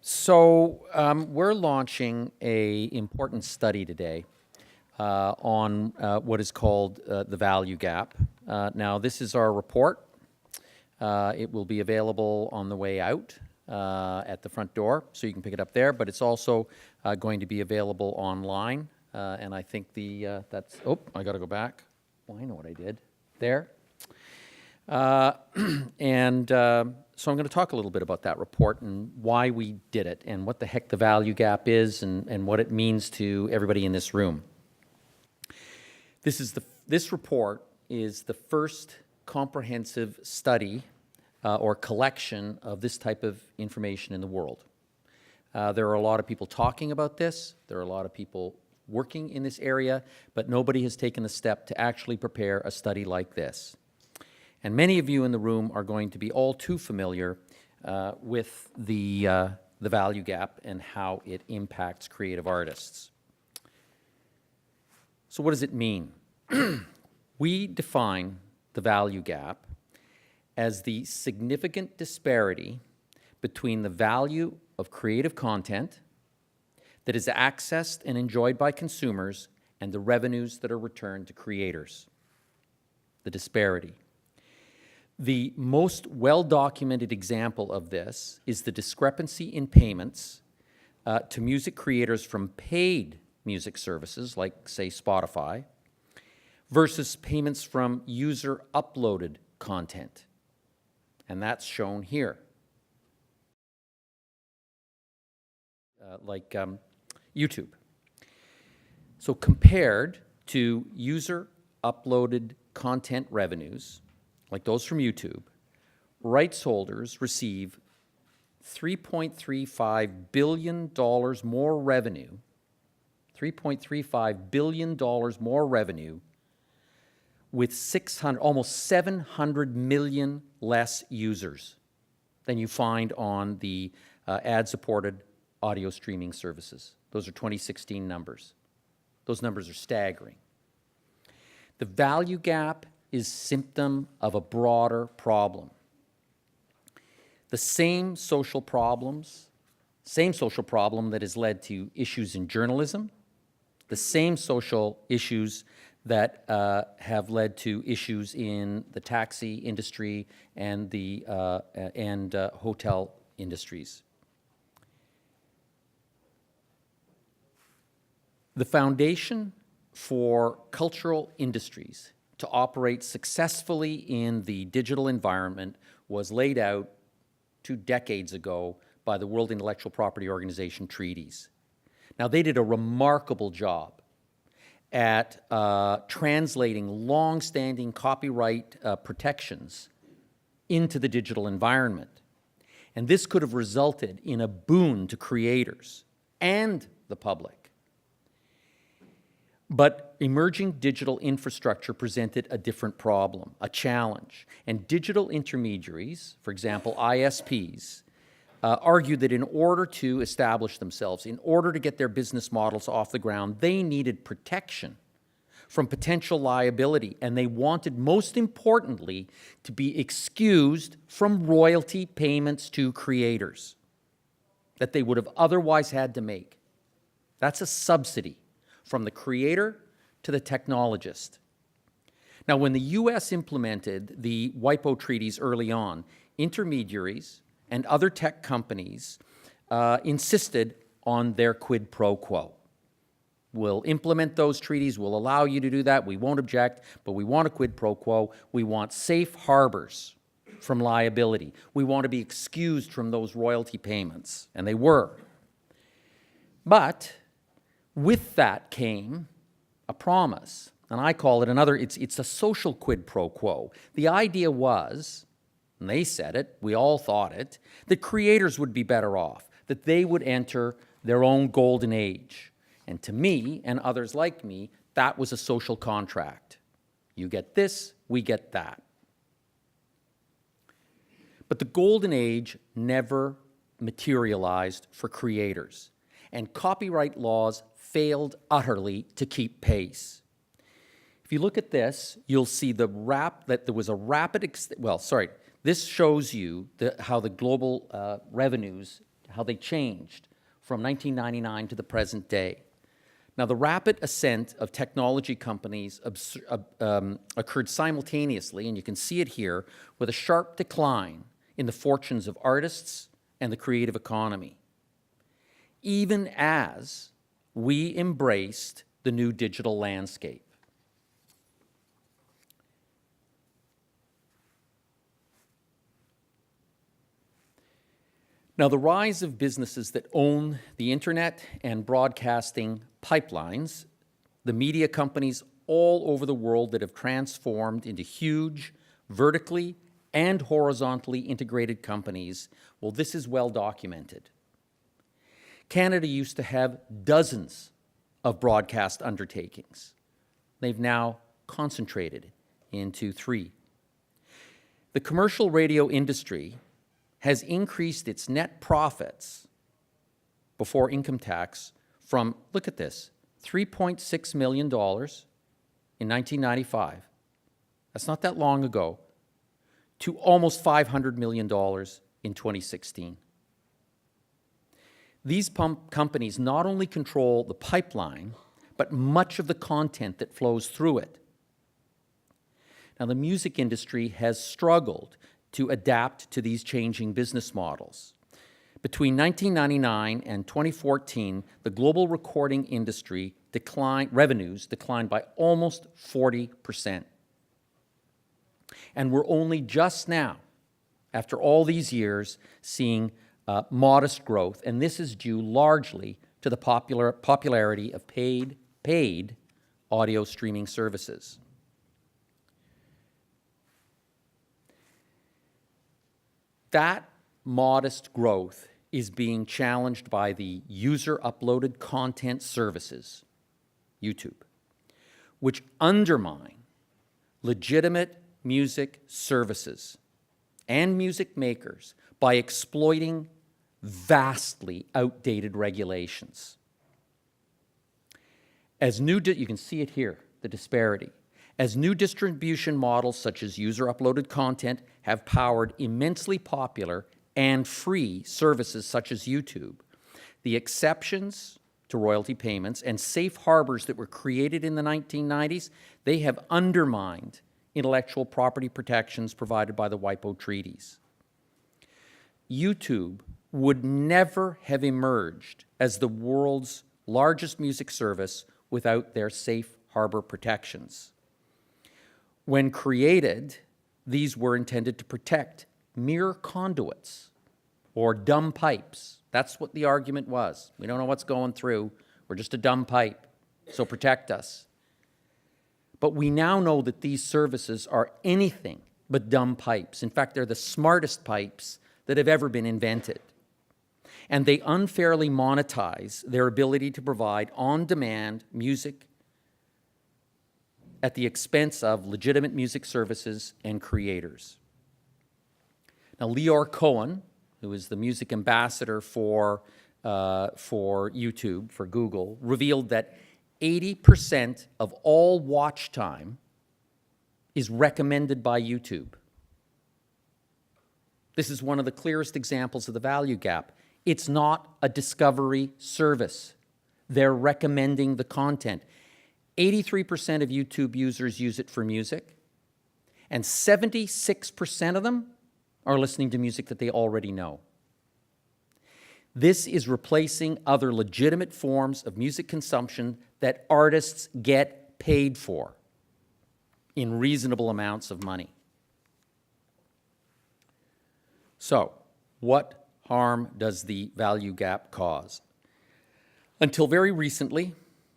We're launching a important study today on what is called the value gap. Now, this is our report. It will be available on the way out at the front door, so you can pick it up there, but it's also going to be available online. And I think that's, I gotta go back. Well, I know what I did. There. So I'm going to talk a little bit about that report and why we did it and what the heck the value gap is and what it means to everybody in this room. This report is the first comprehensive study or collection of this type of information in the world. There are a lot of people talking about this. There are a lot of people working in this area, but nobody has taken the step to actually prepare a study like this. And many of you in the room are going to be all too familiar with the value gap and how it impacts creative artists. So what does it mean? We define the value gap as the significant disparity between the value of creative content that is accessed and enjoyed by consumers and the revenues that are returned to creators. The disparity. The most well-documented example of this is the discrepancy in payments to music creators from paid music services, like, say, Spotify, versus payments from user-uploaded content. And that's shown here. Like YouTube. So compared to user-uploaded content revenues, like those from YouTube, rights holders receive $3.35 billion more revenue, $3.35 billion more revenue with almost 700 million less users than you find on the ad-supported audio streaming services. Those are 2016 numbers. Those numbers are staggering. The value gap is symptom of a broader problem. The same social problem that has led to issues in journalism, the same social issues that have led to issues in the taxi industry and the hotel industries. The foundation for cultural industries to operate successfully in the digital environment was laid out 2 decades ago by the World Intellectual Property Organization treaties. Now, they did a remarkable job at translating long-standing copyright protections into the digital environment. And this could have resulted in a boon to creators and the public. But emerging digital infrastructure presented a different problem, a challenge. And digital intermediaries, for example, ISPs, argued that in order to establish themselves, in order to get their business models off the ground, they needed protection from potential liability. And they wanted, most importantly, to be excused from royalty payments to creators that they would have otherwise had to make. That's a subsidy from the creator to the technologist. Now, when the U.S. implemented the WIPO treaties early on, intermediaries and other tech companies insisted on their quid pro quo. We'll implement those treaties, we'll allow you to do that, we won't object, but we want a quid pro quo. We want safe harbors from liability. We want to be excused from those royalty payments, and they were. But with that came a promise, and I call it it's a social quid pro quo. The idea was, and they said it, we all thought it, that creators would be better off, that they would enter their own golden age. And to me, and others like me, that was a social contract. You get this, we get that. But the golden age never materialized for creators, and copyright laws failed utterly to keep pace. If you look at this, you'll see that there was a rapid, this shows you how the global revenues how they changed from 1999 to the present day. Now, the rapid ascent of technology companies occurred simultaneously, and you can see it here, with a sharp decline in the fortunes of artists and the creative economy, even as we embraced the new digital landscape. Now, the rise of businesses that own the internet and broadcasting pipelines, the media companies all over the world that have transformed into huge, vertically and horizontally integrated companies, well, this is well documented. Canada used to have dozens of broadcast undertakings. They've now concentrated into 3. The commercial radio industry has increased its net profits before income tax from, look at this, $3.6 million in 1995, that's not that long ago, to almost $500 million in 2016. These companies not only control the pipeline, but much of the content that flows through it. Now, the music industry has struggled to adapt to these changing business models. Between 1999 and 2014, the global recording industry revenues declined by almost 40%. And we're only just now, after all these years, seeing modest growth, and this is due largely to the popularity of paid audio streaming services. That modest growth is being challenged by the user-uploaded content services, YouTube, which undermine legitimate music services and music makers by exploiting vastly outdated regulations. You can see it here, the disparity. As new distribution models such as user-uploaded content have powered immensely popular and free services such as YouTube, the exceptions to royalty payments and safe harbors that were created in the 1990s, they have undermined intellectual property protections provided by the WIPO treaties. YouTube would never have emerged as the world's largest music service without their safe harbor protections. When created, these were intended to protect mere conduits or dumb pipes. That's what the argument was. We don't know what's going through. We're just a dumb pipe, so protect us. But we now know that these services are anything but dumb pipes. In fact, they're the smartest pipes that have ever been invented. And they unfairly monetize their ability to provide on-demand music at the expense of legitimate music services and creators. Now, Leor Cohen, who is the music ambassador for YouTube, for Google, revealed that 80% of all watch time is recommended by YouTube. This is one of the clearest examples of the value gap. It's not a discovery service. They're recommending the content. 83% of YouTube users use it for music, and 76% of them are listening to music that they already know. This is replacing other legitimate forms of music consumption that artists get paid for in reasonable amounts of money. So, what harm does the value gap cause? Until very recently,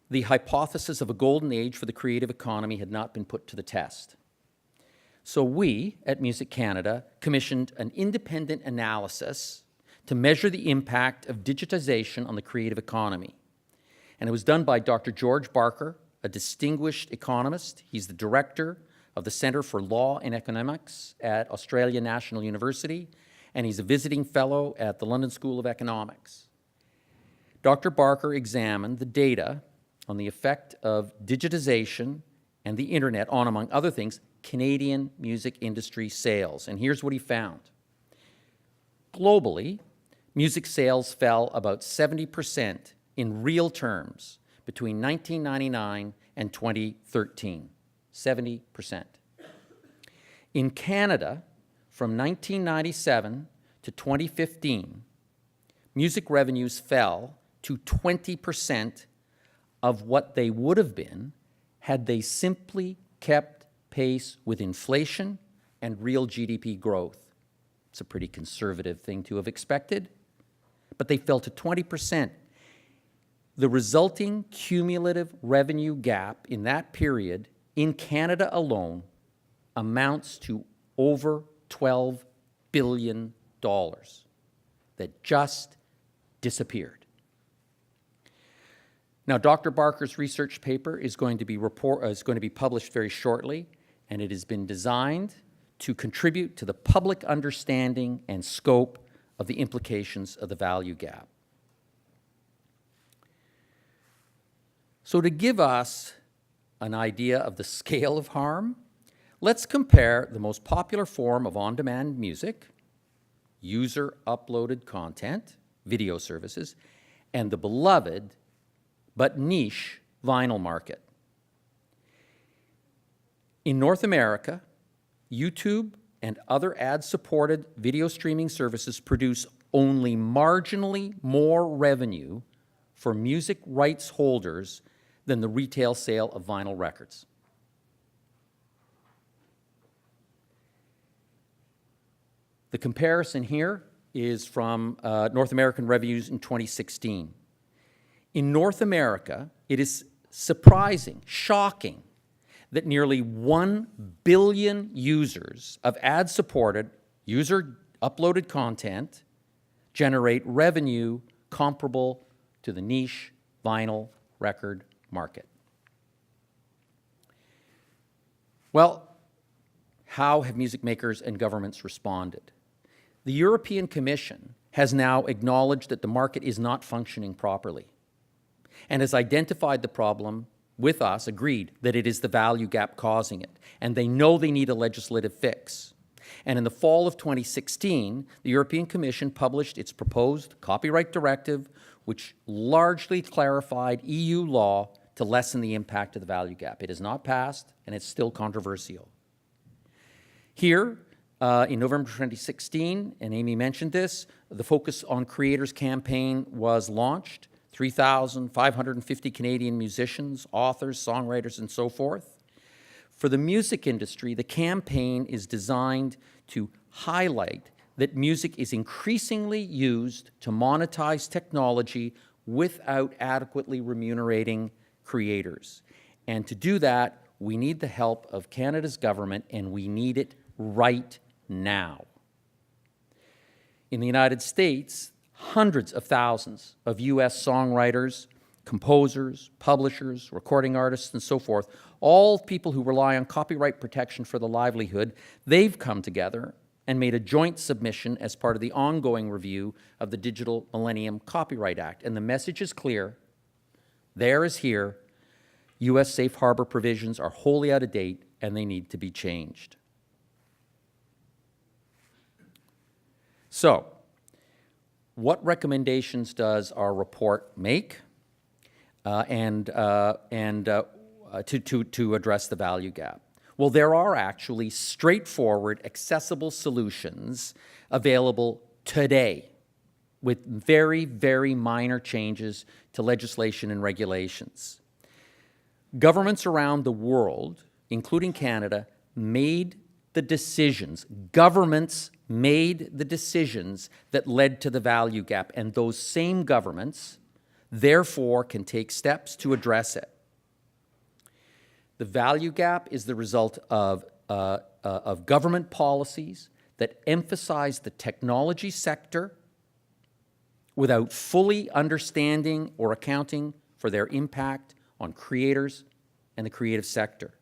the hypothesis of a golden age for the creative economy had not been put to the test. So we, at Music Canada, commissioned an independent analysis to measure the impact of digitization on the creative economy. And it was done by Dr. George Barker, a distinguished economist. He's the director of the Centre for Law and Economics at Australia National University, and he's a visiting fellow at the London School of Economics. Dr. Barker examined the data on the effect of digitization and the internet on, among other things, Canadian music industry sales. And here's what he found. Globally, music sales fell about 70% in real terms between 1999 and 2013. 70%. In Canada, from 1997 to 2015, music revenues fell to 20% of what they would have been had they simply kept pace with inflation and real GDP growth. It's a pretty conservative thing to have expected, but they fell to 20%. The resulting cumulative revenue gap in that period in Canada alone amounts to over $12 billion that just disappeared. Now, Dr. Barker's research paper is going to be published very shortly, and it has been designed to contribute to the public understanding and scope of the implications of the value gap. So to give us an idea of the scale of harm, let's compare the most popular form of on-demand music, user-uploaded content, video services, and the beloved but niche vinyl market. In North America, YouTube and other ad-supported video streaming services produce only marginally more revenue for music rights holders than the retail sale of vinyl records. The comparison here is from North American revenues in 2016. In North America, it is surprising, shocking, that nearly 1 billion users of ad-supported, user-uploaded content generate revenue comparable to the niche vinyl record market. Well, how have music makers and governments responded? The European Commission has now acknowledged that the market is not functioning properly and has identified the problem with us, agreed that it is the value gap causing it, and they know they need a legislative fix. And in the fall of 2016, the European Commission published its proposed copyright directive, which largely clarified EU law to lessen the impact of the value gap. It has not passed, and it's still controversial. Here, in November 2016, and Amy mentioned this, the Focus on Creators campaign was launched. 3,550 Canadian musicians, authors, songwriters, and so forth. For the music industry, the campaign is designed to highlight that music is increasingly used to monetize technology without adequately remunerating creators. And to do that, we need the help of Canada's government, and we need it right now. In the United States, hundreds of thousands of U.S. songwriters, composers, publishers, recording artists, and so forth, all people who rely on copyright protection for their livelihood, they've come together and made a joint submission as part of the ongoing review of the Digital Millennium Copyright Act. And the message is clear. There is here. U.S. safe harbor provisions are wholly out of date, and they need to be changed. So, what recommendations does our report make to address the value gap? Well, there are actually straightforward, accessible solutions available today with very, very minor changes to legislation and regulations. Governments around the world, including Canada, made the decisions. Governments made the decisions that led to the value gap, and those same governments, therefore, can take steps to address it. The value gap is the result of government policies that emphasize the technology sector without fully understanding or accounting for their impact on creators and the creative sector.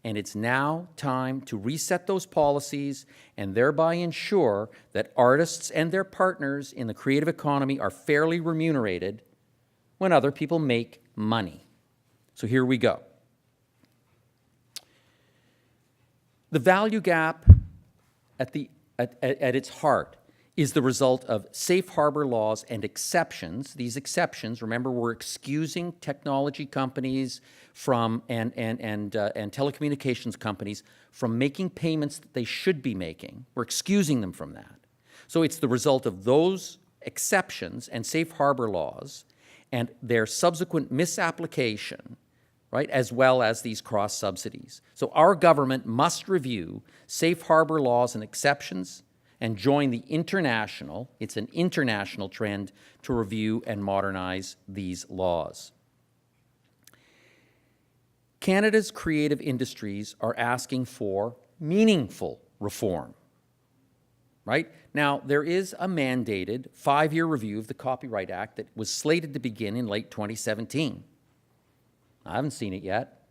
And it's now time to reset those policies and thereby ensure that artists and their partners in the creative economy are fairly remunerated when other people make money. So here we go. The value gap at its heart is the result of safe harbor laws and exceptions. These exceptions, remember, we're excusing technology companies from and telecommunications companies from making payments that they should be making. We're excusing them from that. So it's the result of those exceptions and safe harbor laws and their subsequent misapplication, right, as well as these cross subsidies. So our government must review safe harbor laws and exceptions and join the international, it's an international trend, to review and modernize these laws. Canada's creative industries are asking for meaningful reform, right? Now, there is a mandated 5-year review of the Copyright Act that was slated to begin in late 2017. I haven't seen it yet.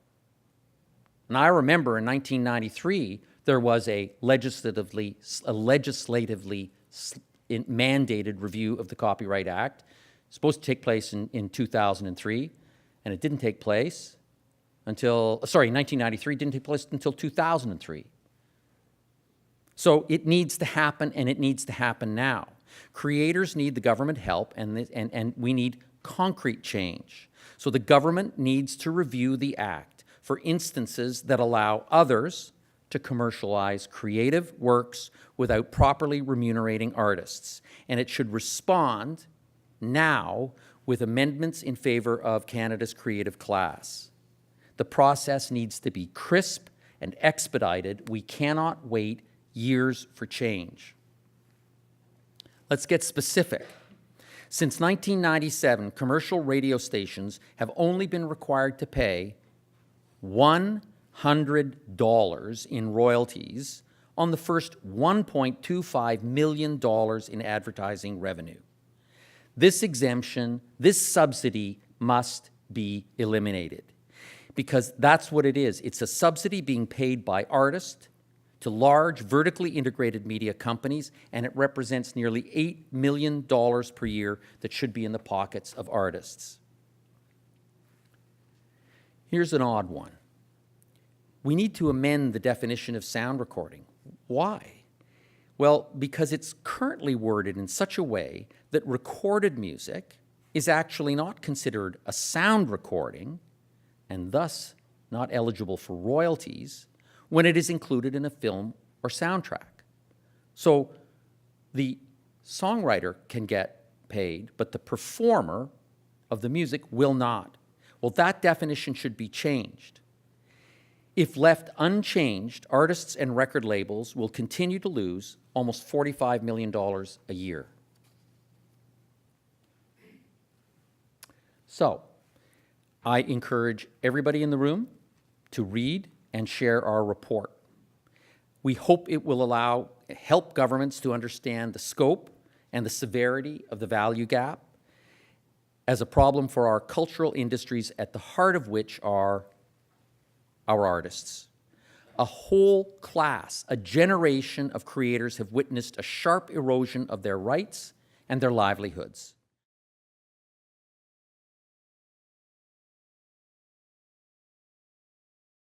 And I remember in 1993, there was a legislatively mandated review of the Copyright Act. It's supposed to take place in 2003, and it didn't take place until, 1993 didn't take place until 2003. So it needs to happen, and it needs to happen now. Creators need the government help, and we need concrete change. So the government needs to review the Act for instances that allow others to commercialize creative works without properly remunerating artists. And it should respond now with amendments in favor of Canada's creative class. The process needs to be crisp and expedited. We cannot wait years for change. Let's get specific. Since 1997, commercial radio stations have only been required to pay $100 in royalties on the first $1.25 million in advertising revenue. This exemption, this subsidy must be eliminated because that's what it is. It's a subsidy being paid by artists to large vertically integrated media companies, and it represents nearly $8 million per year that should be in the pockets of artists. Here's an odd one. We need to amend the definition of sound recording. Why? Well, because it's currently worded in such a way that recorded music is actually not considered a sound recording and thus not eligible for royalties when it is included in a film or soundtrack. So the songwriter can get paid, but the performer of the music will not. Well, that definition should be changed. If left unchanged, artists and record labels will continue to lose almost $45 million a year. So, I encourage everybody in the room to read and share our report. We hope it will help governments to understand the scope and the severity of the value gap as a problem for our cultural industries, at the heart of which are our artists. A whole class, a generation of creators have witnessed a sharp erosion of their rights and their livelihoods.